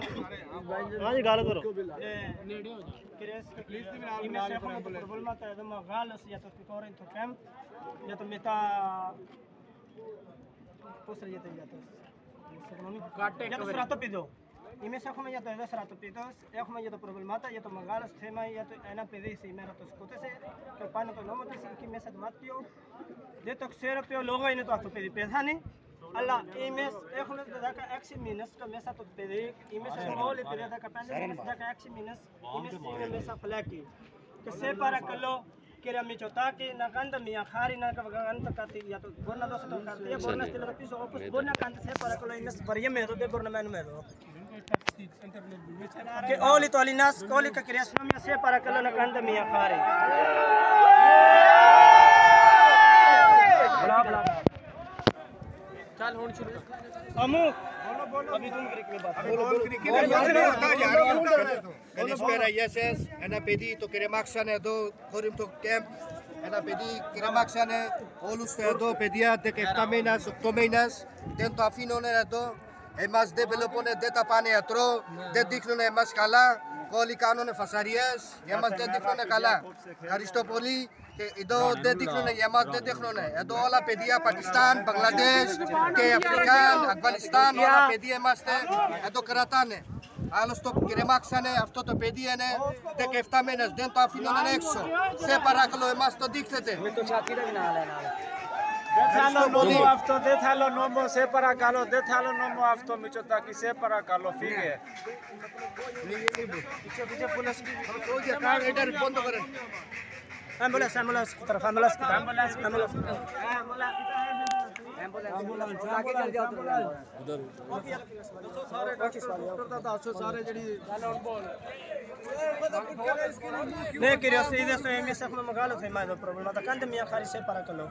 हाँ जी गाल करो y me saco ya todo eso rato pitos ya como ya to problemata ya to magalas tema ya to ena pedisi me rato skotese que pano to no me dicen que me sa matio de to xera pe logo ine to pedi pesani alla e mes e khone da ka action minus to me sa to pedi e mes sa ole pedi da ka pande me sa ka action minus e mes me sa flaki que se para kallo kira mi chotaki na kanda mi akhari na ka ganta kati ya to borna dos to kati ya borna stilo to piso opus borna kanta se para kallo e mes paria me do de borna me do que oli to alinas oli ka creação minha se para aquela na canta minha fare bla चल होन शुरू अमु बोलो अभी तुम क्रिक में बात Καλησπέρα, γεια σας. Ένα παιδί το κρεμάξανε εδώ, χωρίς το κέμπ. Ένα παιδί κρεμάξανε όλους εδώ, παιδιά 17 μήνες, 8 μήνες. Δεν το αφήνουν εδώ. Εμάς δεν βλέπουν, δεν τα πάνε ιατρό, δεν δείχνουν εμάς καλά. Όλοι κάνουν φασαρίες, για εμάς δεν δείχνουν καλά. Ευχαριστώ πολύ. Και εδώ δεν δείχνουν, για εμάς δεν δείχνουν. Εδώ όλα παιδιά, Πακιστάν, Μπαγκλαντές και Αφρικάν, Αφγανιστάν, όλα παιδιά είμαστε, εδώ κρατάνε. Άλλος το κρεμάξανε, αυτό το παιδί είναι 17 μήνες, δεν το αφήνουν έξω. Σε παρακαλώ, εμάς το δείχνετε. Δεν θέλω νόμο αυτό, δεν θέλω νόμο, σε παρακαλώ, δεν θέλω νόμο αυτό, Μητσοτάκη, σε παρακαλώ, φύγε. ambulance ambulance की तरफ ambulance की तरफ ambulance नहीं करियो सीधे से में सब में मगालो थे मैं प्रॉब्लम था कंद मियां खारी से para कलो